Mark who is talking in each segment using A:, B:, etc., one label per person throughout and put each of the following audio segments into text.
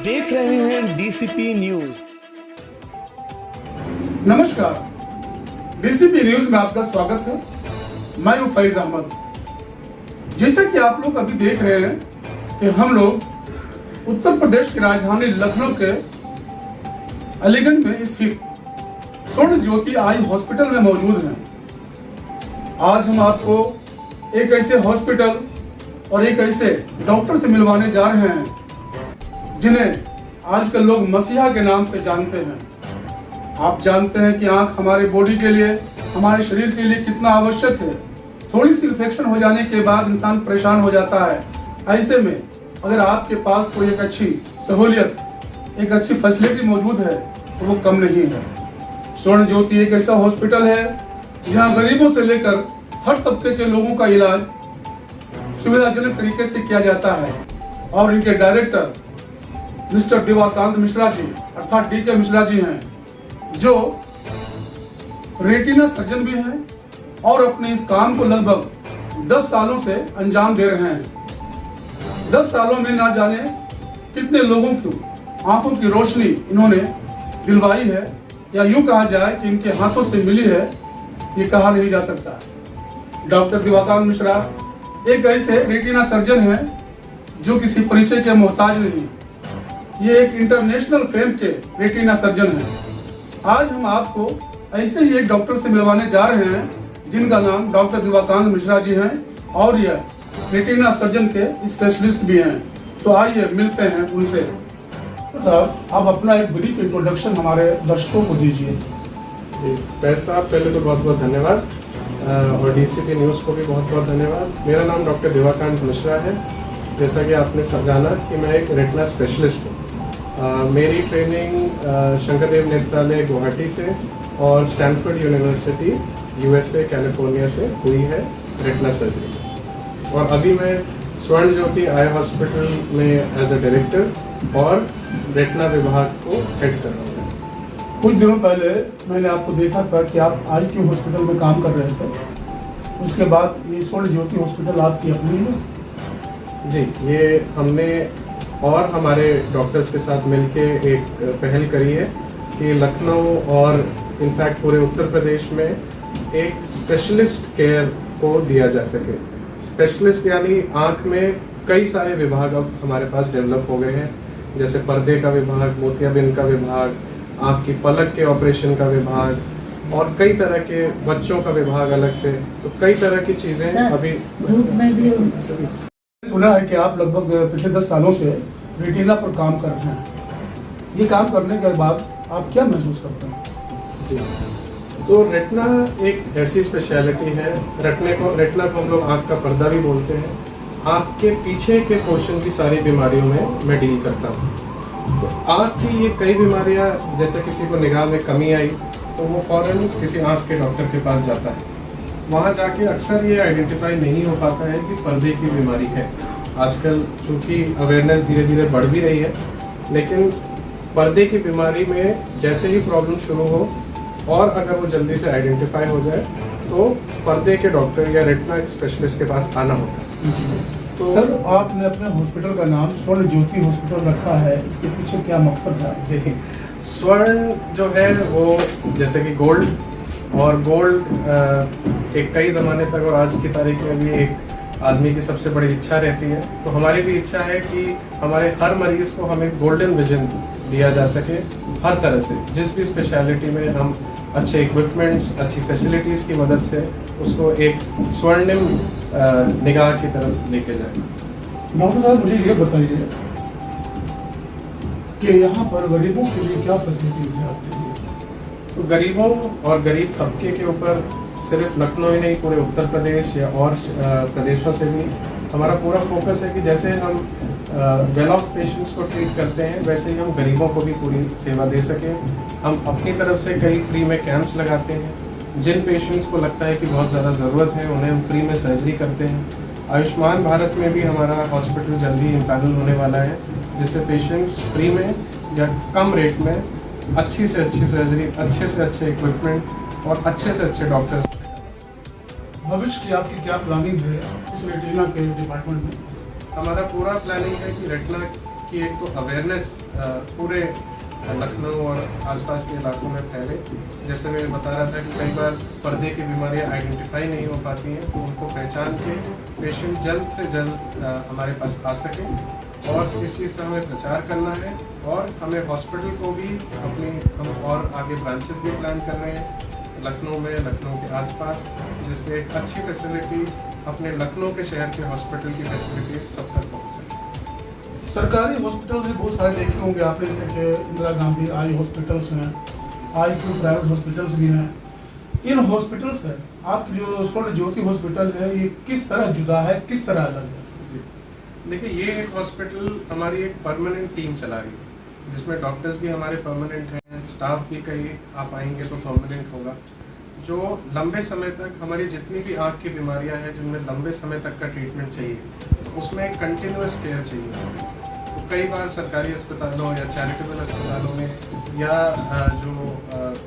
A: देख रहे हैं डीसीपी न्यूज।
B: नमस्कार, डीसीपी न्यूज में आपका स्वागत है। मैं हूं फैज अहमद। जैसे कि आप लोग अभी देख रहे हैं कि हम लोग उत्तर प्रदेश की राजधानी लखनऊ के अलीगंज में स्थित स्वर्ण ज्योति आई हॉस्पिटल में मौजूद हैं। आज हम आपको एक ऐसे हॉस्पिटल और एक ऐसे डॉक्टर से मिलवाने जा रहे हैं जिन्हें आजकल लोग मसीहा के नाम से जानते हैं। आप जानते हैं कि आंख हमारे बॉडी के लिए, हमारे शरीर के लिए कितना आवश्यक है। थोड़ी सी इन्फेक्शन हो जाने के बाद इंसान परेशान हो जाता है। ऐसे में अगर आपके पास कोई एक अच्छी सहूलियत, एक अच्छी फैसिलिटी मौजूद है तो वो कम नहीं है। स्वर्ण ज्योति एक ऐसा हॉस्पिटल है जहां गरीबों से लेकर हर तबके के लोगों का इलाज सुविधाजनक तरीके से किया जाता है। और इनके डायरेक्टर मिस्टर दिवाकांत मिश्रा जी अर्थात डी के मिश्रा जी हैं, जो रेटिना सर्जन भी हैं और अपने इस काम को लगभग 10 सालों से अंजाम दे रहे हैं। 10 सालों में ना जाने कितने लोगों की आंखों की रोशनी इन्होंने दिलवाई है, या यूं कहा जाए कि इनके हाथों से मिली है, ये कहा नहीं जा सकता। डॉक्टर दिवाकांत मिश्रा एक ऐसे रेटिना सर्जन हैं जो किसी परिचय के मोहताज नहीं। ये एक इंटरनेशनल फेम के रेटिना सर्जन हैं। आज हम आपको ऐसे ही एक डॉक्टर से मिलवाने जा रहे हैं जिनका नाम डॉक्टर दिवाकांत मिश्रा जी हैं और यह रेटिना सर्जन के स्पेशलिस्ट भी हैं। तो आइए मिलते हैं उनसे। साहब, आप अपना एक ब्रीफ इंट्रोडक्शन हमारे दर्शकों को दीजिए।
C: जी फैज साहब, पहले तो बहुत बहुत धन्यवाद और डीसीपी न्यूज़ को भी बहुत बहुत धन्यवाद। मेरा नाम डॉक्टर दिवाकांत मिश्रा है। जैसा कि आपने जाना कि मैं एक रेटिना स्पेशलिस्ट हूँ। मेरी ट्रेनिंग शंकरदेव नेत्रालय गुवाहाटी से और स्टैनफोर्ड यूनिवर्सिटी यूएसए कैलिफोर्निया से हुई है रेटिना सर्जरी। और अभी मैं स्वर्ण ज्योति आई हॉस्पिटल में एज अ डायरेक्टर और रेटिना विभाग को हेड कर रहा हूँ।
B: कुछ दिनों पहले मैंने आपको देखा था कि आप IQ हॉस्पिटल में काम कर रहे थे। उसके बाद ये स्वर्ण ज्योति हॉस्पिटल आपकी अपनी है?
C: जी, ये हमने और हमारे डॉक्टर्स के साथ मिलके एक पहल करी है कि लखनऊ और इनफैक्ट पूरे उत्तर प्रदेश में एक स्पेशलिस्ट केयर को दिया जा सके। स्पेशलिस्ट यानी आँख में कई सारे विभाग अब हमारे पास डेवलप हो गए हैं, जैसे पर्दे का विभाग, मोतियाबिंद का विभाग, आँख की पलक के ऑपरेशन का विभाग और कई तरह के बच्चों का विभाग अलग से। तो कई तरह की चीज़ें अभी
D: धूप में भी
B: सुना है कि आप लगभग पिछले 10 सालों से रेटिना पर काम कर रहे हैं। ये काम करने के बाद आप क्या महसूस करते हैं?
C: जी, तो रेटिना एक ऐसी स्पेशलिटी है। रेटिना को हम लोग आँख का पर्दा भी बोलते हैं। आँख के पीछे के पोर्शन की सारी बीमारियों में मैं डील करता हूँ। तो आँख की ये कई बीमारियाँ, जैसे किसी को निगाह में कमी आई तो वो फ़ौरन किसी आँख के डॉक्टर के पास जाता है। वहाँ जाके अक्सर ये आइडेंटिफाई नहीं हो पाता है कि पर्दे की बीमारी है। आजकल चूँकि अवेयरनेस धीरे धीरे बढ़ भी रही है, लेकिन पर्दे की बीमारी में जैसे ही प्रॉब्लम शुरू हो और अगर वो जल्दी से आइडेंटिफाई हो जाए तो पर्दे के डॉक्टर या रेटिना स्पेशलिस्ट के पास आना होता है।
B: तो सर, आपने अपने हॉस्पिटल का नाम स्वर्ण ज्योति हॉस्पिटल रखा है, इसके पीछे क्या मकसद है?
C: जी, स्वर्ण जो है वो जैसे कि गोल्ड, और गोल्ड एक कई ज़माने तक और आज की तारीख में भी एक आदमी की सबसे बड़ी इच्छा रहती है। तो हमारी भी इच्छा है कि हमारे हर मरीज़ को हमें गोल्डन विजन दिया जा सके हर तरह से। जिस भी स्पेशलिटी में हम अच्छे इक्विपमेंट्स, अच्छी फैसिलिटीज़ की मदद से उसको एक स्वर्णिम निगाह की तरफ लेके जाए।
B: डॉक्टर साहब, मुझे ये बताइए कि यहाँ पर गरीबों के लिए क्या फैसिलिटीज़ है आपके?
C: तो गरीबों और गरीब तबके के ऊपर सिर्फ लखनऊ ही नहीं, पूरे उत्तर प्रदेश या और प्रदेशों से भी हमारा पूरा फोकस है कि जैसे हम वेल ऑफ पेशेंट्स को ट्रीट करते हैं वैसे ही हम गरीबों को भी पूरी सेवा दे सकें। हम अपनी तरफ से कई फ्री में कैंप्स लगाते हैं। जिन पेशेंट्स को लगता है कि बहुत ज़्यादा ज़रूरत है उन्हें हम फ्री में सर्जरी करते हैं। आयुष्मान भारत में भी हमारा हॉस्पिटल जल्दी इम्पैनल होने वाला है, जिससे पेशेंट्स फ्री में या कम रेट में अच्छी से अच्छी सर्जरी, अच्छे से अच्छे इक्विपमेंट और अच्छे से अच्छे डॉक्टर्स।
B: भविष्य की आपकी क्या प्लानिंग है इस रेटिना के डिपार्टमेंट में?
C: हमारा पूरा प्लानिंग है कि रेटिना की एक तो अवेयरनेस पूरे लखनऊ और आसपास के इलाकों में फैले। जैसे मैं बता रहा था कि कई बार पर्दे की बीमारियां आइडेंटिफाई नहीं हो पाती हैं, तो उनको पहचान के पेशेंट जल्द से जल्द हमारे पास आ सके, और इस चीज़ का हमें प्रचार करना है। और हमें हॉस्पिटल को भी हम और आगे ब्रांचेस भी प्लान कर रहे हैं लखनऊ में, लखनऊ के आसपास, जिससे एक अच्छी फैसिलिटी अपने लखनऊ के शहर के हॉस्पिटल की फैसिलिटी सब तक पहुँच सके।
B: सरकारी हॉस्पिटल भी बहुत सारे देखे होंगे आपने, जैसे कि इंदिरा गांधी आई हॉस्पिटल्स हैं, आई क्यू प्राइवेट हॉस्पिटल्स भी हैं। इन हॉस्पिटल से आपकी जो स्वर्ण ज्योति हॉस्पिटल है, ये किस तरह जुदा है, किस तरह अलग है?
C: जी, देखिए, ये एक हॉस्पिटल हमारी एक परमानेंट टीम चला रही है, जिसमें डॉक्टर्स भी हमारे परमानेंट हैं, स्टाफ भी कहीं आप आएंगे तो परमानेंट होगा, जो लंबे समय तक हमारी जितनी भी आँख की बीमारियां हैं जिनमें लंबे समय तक का ट्रीटमेंट चाहिए, तो उसमें एक कंटिन्यूस केयर चाहिए। तो कई बार सरकारी अस्पतालों या चैरिटेबल अस्पतालों में या जो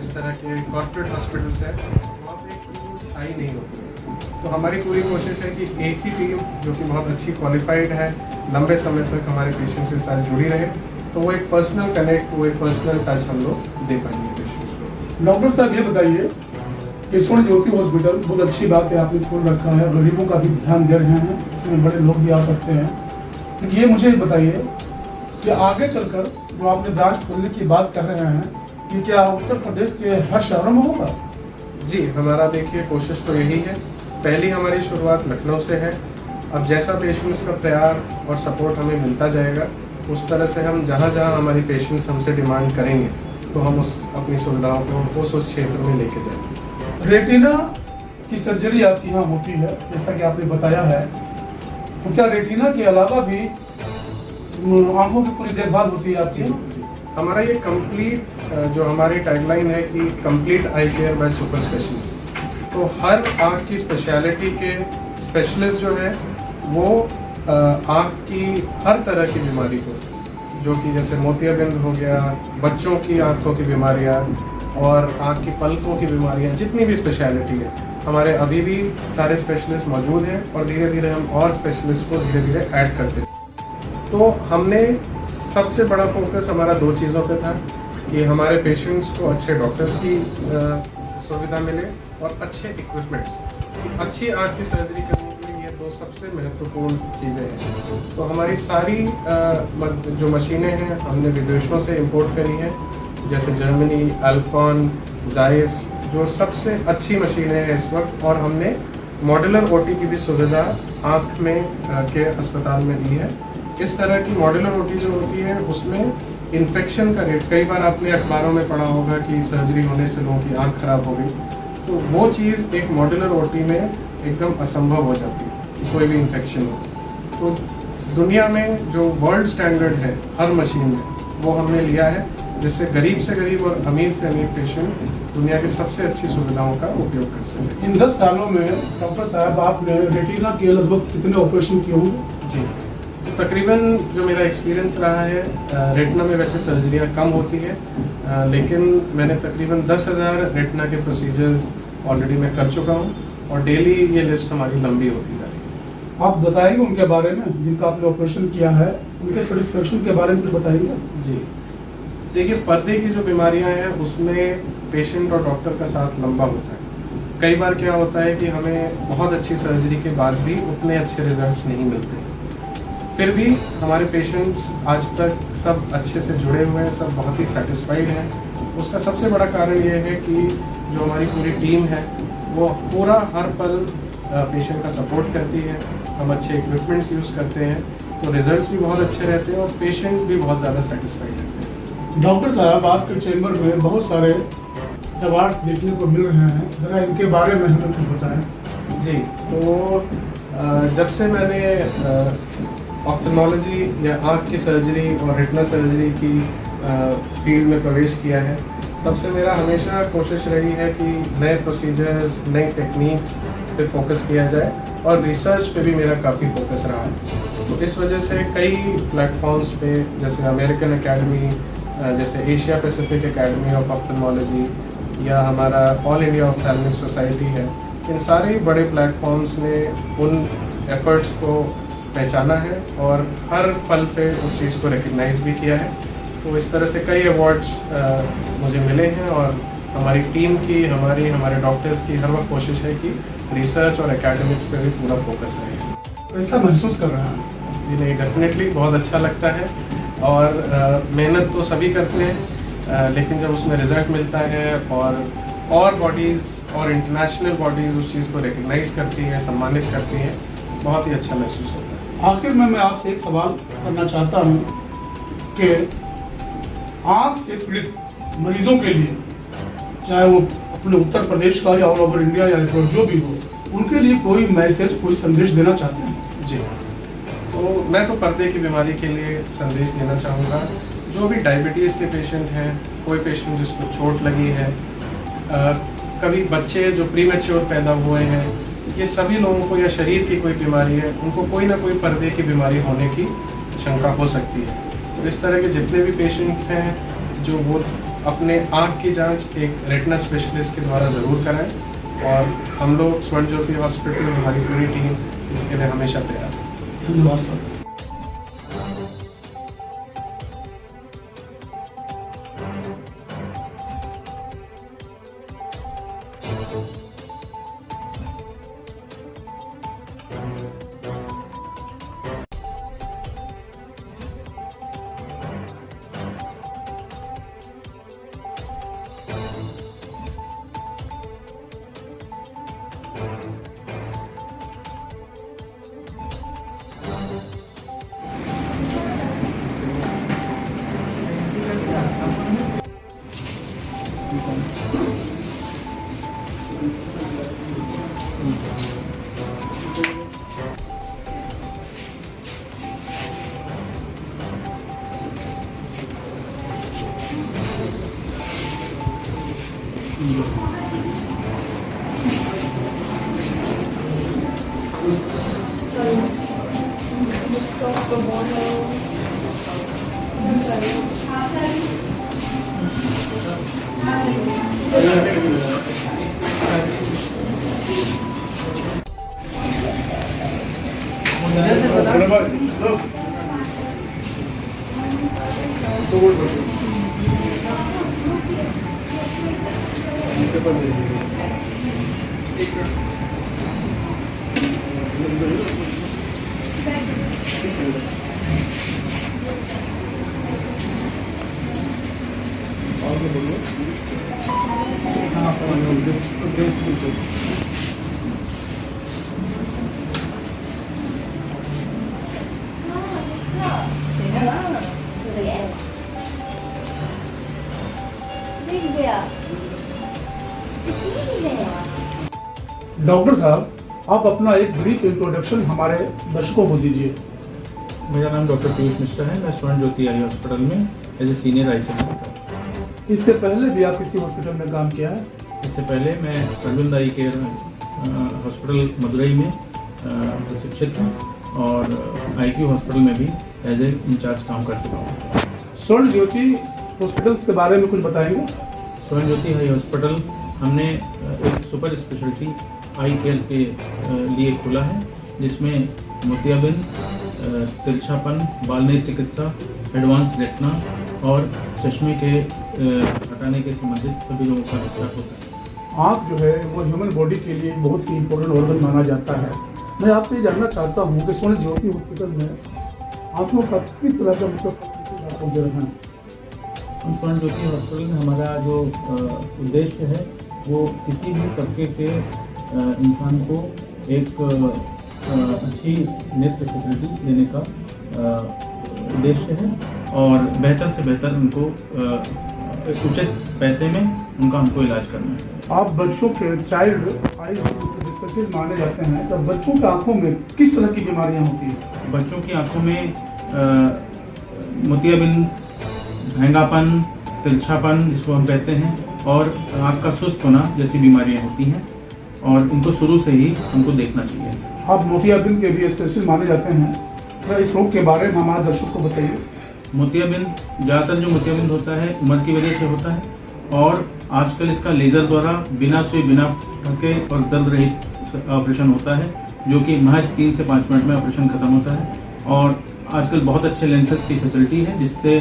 C: इस तरह के कॉर्पोरेट हॉस्पिटल्स हैं, वहाँ पे टीम स्थायी नहीं होती है। तो हमारी पूरी कोशिश है कि एक ही टीम जो कि बहुत अच्छी क्वालिफाइड है, लंबे समय तक हमारे पेशेंट्स के साथ जुड़ी रहे, तो वो एक पर्सनल कनेक्ट, वो एक पर्सनल टच हम लोग दे पाएंगे पेशेंट्स को।
B: डॉक्टर साहब ये बताइए कि स्वर्ण ज्योति हॉस्पिटल बहुत अच्छी बात है, आपने खोल रखा है, गरीबों का भी ध्यान दे रहे हैं, इसमें बड़े लोग भी आ सकते हैं। लेकिन ये मुझे बताइए कि आगे चलकर जो आपने ब्रांच खोलने की बात कर रहे हैं, कि क्या उत्तर प्रदेश के हर शहरों में होगा?
C: जी, हमारा देखिए कोशिश तो यही है। पहली हमारी शुरुआत लखनऊ से है। अब जैसा पेशेंट्स का प्यार और सपोर्ट हमें मिलता जाएगा, उस तरह से हम जहाँ जहाँ हमारी पेशेंट्स हमसे डिमांड करेंगे, तो हम अपनी सुविधाओं को उस क्षेत्र में लेके जाएंगे।
B: रेटिना की सर्जरी आपके यहाँ होती है, जैसा कि आपने बताया है, तो क्या रेटिना के अलावा भी आंखों की पूरी देखभाल होती है आपकी?
C: हमारा ये कंप्लीट जो हमारी टैगलाइन है कि complete I care by super specialist, तो हर आँख की स्पेशलिटी के स्पेशलिस्ट जो है वो आँख की हर तरह की बीमारी को, जो कि जैसे मोतियाबिंद हो गया, बच्चों की आँखों की बीमारियाँ और आँख की पलकों की बीमारियाँ, जितनी भी स्पेशलिटी है, हमारे अभी भी सारे स्पेशलिस्ट मौजूद हैं, और धीरे धीरे हम और स्पेशलिस्ट को धीरे धीरे ऐड करते हैं। तो हमने सबसे बड़ा फोकस हमारा दो चीज़ों पे था कि हमारे पेशेंट्स को अच्छे डॉक्टर्स की सुविधा मिले और अच्छे इक्विपमेंट्स। अच्छी आँख की सर्जरी करने के लिए ये दो सबसे महत्वपूर्ण चीज़ें हैं। तो हमारी सारी जो मशीनें हैं हमने विदेशों से इंपोर्ट करी हैं, जैसे जर्मनी, अल्कॉन, जायस, जो सबसे अच्छी मशीनें हैं इस वक्त, और हमने मॉड्यूलर ओटी की भी सुविधा आँख में के अस्पताल में दी है। इस तरह की मॉड्यूलर ओटी जो होती है उसमें इन्फेक्शन का रेट, कई बार आपने अखबारों में पढ़ा होगा कि सर्जरी होने से लोगों की आंख खराब हो गई, तो वो चीज़ एक मॉड्यूलर ओटी में एकदम असंभव हो जाती है कि कोई भी इन्फेक्शन हो। तो दुनिया में जो वर्ल्ड स्टैंडर्ड है हर मशीन में, वो हमने लिया है, जिससे गरीब से गरीब और अमीर से अमीर पेशेंट दुनिया की सबसे अच्छी सुविधाओं का उपयोग कर सके।
B: इन 10 सालों में डॉक्टर साहब आपने रेटिना के लगभग कितने ऑपरेशन किए होंगे?
C: जी, तो तकरीबन जो मेरा एक्सपीरियंस रहा है, रेटिना में वैसे सर्जरियाँ कम होती है, लेकिन मैंने तकरीबन 10,000 रेटिना के प्रोसीजर्स ऑलरेडी मैं कर चुका हूँ, और डेली ये लिस्ट हमारी लंबी होती जा रही है।
B: आप बताएंगे उनके बारे में जिनका आपने ऑपरेशन किया है, उनके सेटिस्फेक्शन के बारे में कुछ बताएंगे?
C: जी, देखिए, पर्दे की जो बीमारियां हैं उसमें पेशेंट और डॉक्टर का साथ लंबा होता है। कई बार क्या होता है कि हमें बहुत अच्छी सर्जरी के बाद भी उतने अच्छे रिजल्ट्स नहीं मिलते, फिर भी हमारे पेशेंट्स आज तक सब अच्छे से जुड़े हुए हैं, सब बहुत ही सेटिस्फाइड हैं। उसका सबसे बड़ा कारण ये है कि जो हमारी पूरी टीम है वो पूरा हर पल पेशेंट का सपोर्ट करती है। हम अच्छे इक्विपमेंट्स यूज़ करते हैं, तो रिजल्ट्स भी बहुत अच्छे रहते हैं और पेशेंट भी बहुत ज़्यादा सेटिस्फाइड रहते हैं।
B: डॉक्टर साहब, आपके चैम्बर में बहुत सारे अवार्ड्स देखने को मिल रहे हैं, ज़रा इनके बारे में हमें कुछ बताएं।
C: जी, तो जब से मैंने ऑप्थेल्मोलॉजी या आँख की सर्जरी और रेटिना सर्जरी की फील्ड में प्रवेश किया है, तब से मेरा हमेशा कोशिश रही है कि नए प्रोसीजर्स, नई टेक्निक्स पे फोकस किया जाए और रिसर्च पे भी मेरा काफ़ी फोकस रहा है। तो इस वजह से कई प्लेटफॉर्म्स पे जैसे अमेरिकन एकेडमी, जैसे Asia Pacific academy of ophthalmology या हमारा ऑल इंडिया ऑप्थेल्मिक सोसाइटी है, इन सारे बड़े प्लेटफॉर्म्स ने उन एफर्ट्स को पहचाना है और हर पल पे उस चीज़ को रिकग्नाइज़ भी किया है। तो इस तरह से कई अवार्ड्स मुझे मिले हैं और हमारी टीम की, हमारे डॉक्टर्स की हर वक्त कोशिश है कि रिसर्च और एकेडमिक्स पे भी पूरा फोकस रहे।
B: कैसा महसूस कर रहे हैं?
C: जी नहीं, डेफिनेटली बहुत अच्छा लगता है और मेहनत तो सभी करते हैं, लेकिन जब उसमें रिज़ल्ट मिलता है और बॉडीज़ और इंटरनेशनल बॉडीज़ उस चीज़ को रिकग्नाइज़ करती हैं, सम्मानित करती हैं, बहुत ही अच्छा महसूस होता है।
B: आखिर में मैं आपसे एक सवाल करना चाहता हूँ कि आँख से पीड़ित मरीजों के लिए, चाहे वो अपने उत्तर प्रदेश का या ऑल ओवर इंडिया या जो भी हो, उनके लिए कोई मैसेज, कोई संदेश देना चाहते हैं?
C: जी, तो मैं तो पर्दे की बीमारी के लिए संदेश देना चाहूँगा। जो भी डायबिटीज़ के पेशेंट हैं, कोई पेशेंट जिसको चोट लगी है, कभी बच्चे जो प्रीमैच्योर पैदा हुए हैं, ये सभी लोगों को या शरीर की कोई बीमारी है, उनको कोई ना कोई पर्दे की बीमारी होने की शंका हो सकती है। तो इस तरह के जितने भी पेशेंट्स हैं, जो वो अपने आँख की जांच एक रेटिना स्पेशलिस्ट के द्वारा ज़रूर कराएं और हम लोग स्वर्ण ज्योति हॉस्पिटल, हमारी पूरी टीम इसके लिए हमेशा तैयार है।
B: धन्यवाद सर। डॉक्टर साहब, आप अपना एक ब्रीफ इंट्रोडक्शन हमारे दर्शकों को दीजिए।
D: मेरा नाम डॉक्टर पीयूष मिश्रा है। मैं स्वर्ण ज्योति आई हॉस्पिटल में as a senior eye surgeon.
B: इससे पहले भी आप किसी हॉस्पिटल में काम किया है?
D: इससे पहले मैं अरविंद आई केयर हॉस्पिटल मदुरई में प्रशिक्षित हूँ और IQ हॉस्पिटल में भी एज ए इंचार्ज काम कर चुका हूँ।
B: स्वर्ण ज्योति हॉस्पिटल्स के बारे में कुछ बताएंगे?
D: स्वर्ण ज्योति आई हॉस्पिटल हमने एक सुपर स्पेशलिटी आई केयर के लिए खोला है, जिसमें मोतियाबिंद, तिरछापन, बालनेत्र चिकित्सा, एडवांस रेटिना और चश्मे के हटाने के संबंधित सभी लोगों का उपचार होता है।
B: आँख जो है वो ह्यूमन बॉडी के लिए बहुत ही इम्पोर्टेंट ऑर्गन माना जाता है। मैं आपसे ये जानना चाहता हूँ कि स्वर्ण ज्योति हॉस्पिटल में आँखों का किस तरह का मतलब है?
D: स्वर्ण ज्योति हॉस्पिटल में हमारा जो उद्देश्य है वो किसी भी तबके के इंसान को एक अच्छी नेत्र फैसिलिटी देने का उद्देश्य है और बेहतर से बेहतर उनको उचित पैसे में उनका हमको इलाज करना है।
B: आप बच्चों के चाइल्ड आई स्पेशलिस्ट माने जाते हैं, तो बच्चों की आंखों में किस तरह की बीमारियां होती हैं?
D: बच्चों की आंखों में मोतियाबिंद, महंगापन, तिरछापन जिसको हम कहते हैं, और आँख का सुस्त होना जैसी बीमारियां होती हैं और इनको शुरू से ही हमको देखना चाहिए।
B: आप मोतियाबिंद के भी स्पेशलिस्ट माने जाते हैं, तो इस रोग के बारे में हमारे दर्शक को बताइए।
D: मोतियाबिंद, ज़्यादातर जो मोतियाबिंद होता है उम्र की वजह से होता है और आजकल इसका लेज़र द्वारा बिना सुई बिना ढके और दर्द रहित ऑपरेशन होता है, जो कि महज 3 से 5 मिनट में ऑपरेशन ख़त्म होता है। और आजकल बहुत अच्छे लेंसेज की फैसिलिटी है, जिससे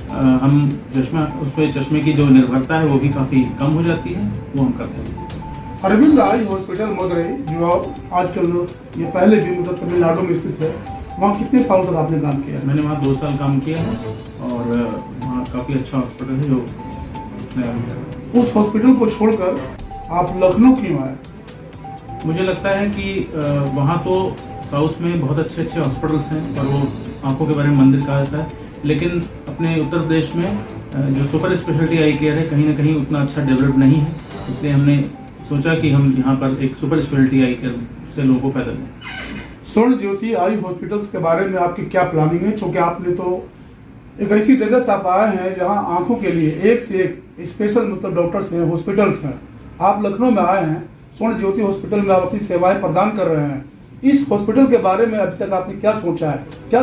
D: हम उसमें चश्मे की जो निर्भरता है वो भी काफ़ी कम हो जाती है, वो हम करते हैं।
B: अरविंद आई हॉस्पिटल मदुरई, जो आजकल ये पहले भी मतलब तमिलनाडु में स्थित है, वहाँ कितने साल तक आपने काम किया?
D: मैंने वहाँ 2 साल काम किया है और वहाँ काफ़ी अच्छा हॉस्पिटल है जो नया बन गया है।
B: उस हॉस्पिटल को छोड़कर आप लखनऊ क्यों आए?
D: मुझे लगता है कि वहाँ तो साउथ में बहुत अच्छे अच्छे हॉस्पिटल्स हैं और वो आंखों के बारे में मंदिर कहा जाता है, लेकिन अपने उत्तर प्रदेश में जो सुपर स्पेशलिटी आई केयर है कहीं ना कहीं उतना अच्छा डेवलप नहीं है, इसलिए हमने सोचा कि हम यहाँ पर एक सुपर स्पेशलिटी आई केयर से लोगों को फायदा दें।
B: स्वर्ण ज्योति आई हॉस्पिटल्स के बारे में आपकी क्या प्लानिंग है? क्योंकि आपने तो एक ऐसी जगह से आप आए हैं जहां आंखों के लिए एक से एक स्पेशल मतलब डॉक्टर्स हैं, हॉस्पिटल्स हैं। आप लखनऊ में आए हैं, स्वर्ण ज्योति हॉस्पिटल में आप अपनी सेवाएं प्रदान कर रहे हैं। इस हॉस्पिटल के बारे में अभी तक आपने क्या सोचा है, क्या